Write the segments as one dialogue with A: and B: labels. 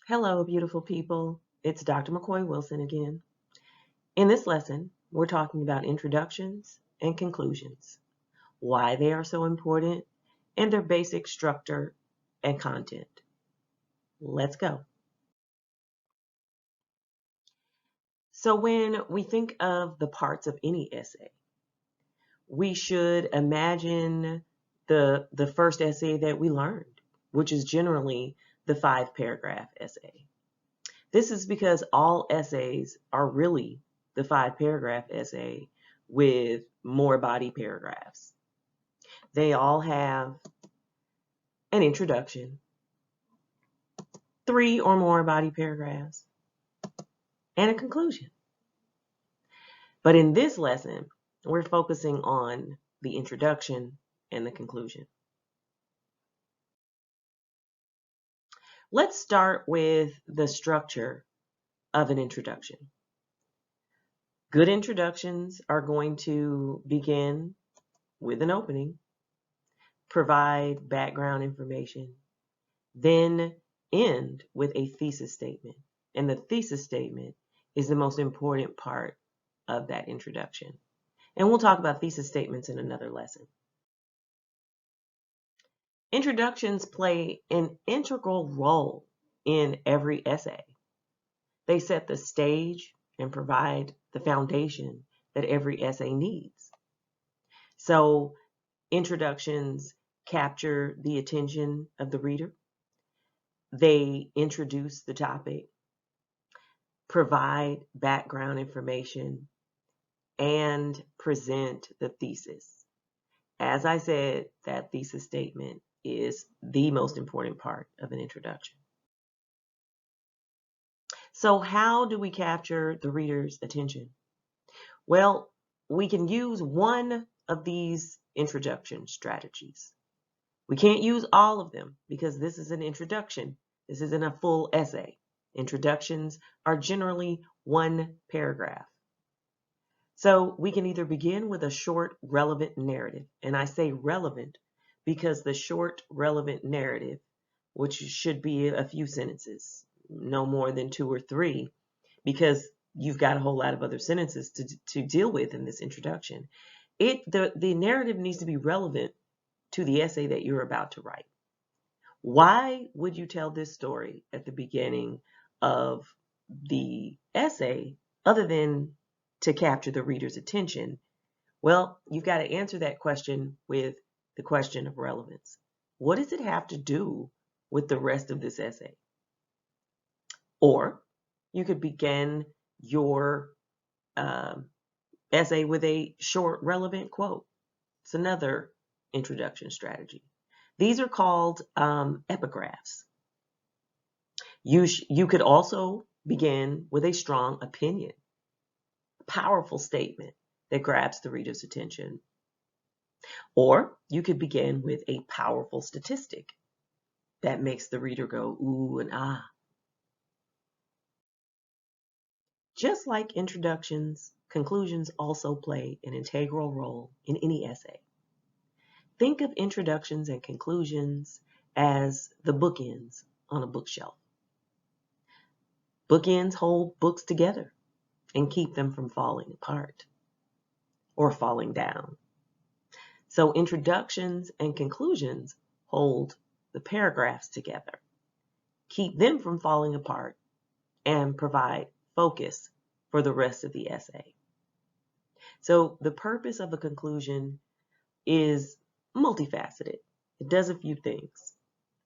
A: Hello, beautiful people. It's Dr. McCoy-Wilson again. In this lesson, we're talking about introductions and conclusions, why they are so important, and their basic structure and content. Let's go. So when we think of the parts of any essay, we should imagine the first essay that we learned, which is generally the 5-paragraph essay. This is because all essays are really the 5-paragraph essay with more body paragraphs. They all have an introduction, 3 or more body paragraphs, and a conclusion. But in this lesson, we're focusing on the introduction and the conclusion. Let's start with the structure of an introduction. Good introductions are going to begin with an opening, provide background information, then end with a thesis statement. And the thesis statement is the most important part of that introduction. And we'll talk about thesis statements in another lesson. Introductions play an integral role in every essay. They set the stage and provide the foundation that every essay needs. So introductions capture the attention of the reader. They introduce the topic, provide background information, and present the thesis. As I said, that thesis statement is the most important part of an introduction. So how do we capture the reader's attention? Well, we can use one of these introduction strategies. We can't use all of them because this is an introduction. This isn't a full essay. Introductions are generally 1 paragraph. So we can either begin with a short, relevant narrative. And I say relevant because the short, relevant narrative, which should be a few sentences, no more than 2 or 3, because you've got a whole lot of other sentences to deal with in this introduction. The narrative needs to be relevant to the essay that you're about to write. Why would you tell this story at the beginning of the essay other than to capture the reader's attention? Well, you've got to answer that question with the question of relevance. What does it have to do with the rest of this essay? Or you could begin your essay with a short, relevant quote. It's another introduction strategy. These are called epigraphs. You could also begin with a strong opinion, a powerful statement that grabs the reader's attention. Or you could begin with a powerful statistic that makes the reader go ooh and ah. Just like introductions, conclusions also play an integral role in any essay. Think of introductions and conclusions as the bookends on a bookshelf. Bookends hold books together and keep them from falling apart or falling down. So introductions and conclusions hold the paragraphs together, keep them from falling apart, and provide focus for the rest of the essay. So the purpose of a conclusion is multifaceted. It does a few things.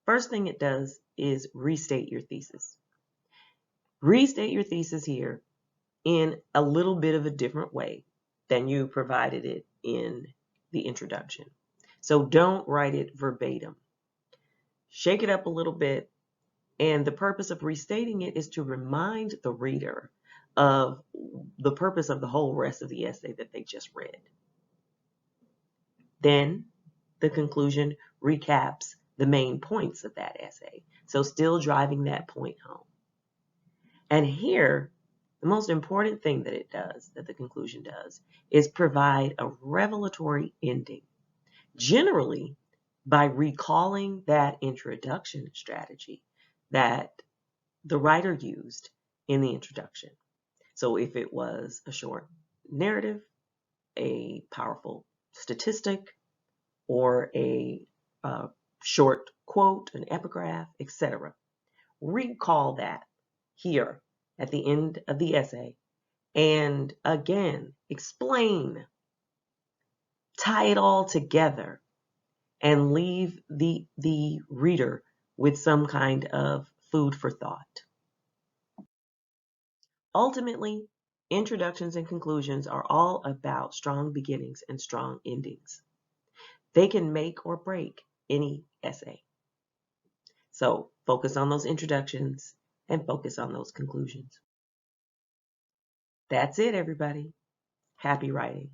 A: First thing it does is restate your thesis. Restate your thesis here in a little bit of a different way than you provided it in the introduction. So don't write it verbatim. Shake it up a little bit, and the purpose of restating it is to remind the reader of the purpose of the whole rest of the essay that they just read. Then the conclusion recaps the main points of that essay, so still driving that point home. And here, the most important thing that it does, that the conclusion does, is provide a revelatory ending, generally by recalling that introduction strategy that the writer used in the introduction. So if it was a short narrative, a powerful statistic, or a short quote, an epigraph, etc. Recall that here at the end of the essay and again explain, tie it all together, and leave the reader with some kind of food for thought. Ultimately, introductions and conclusions are all about strong beginnings and strong endings. They can make or break any essay. So focus on those introductions and focus on those conclusions. That's it, everybody. Happy writing.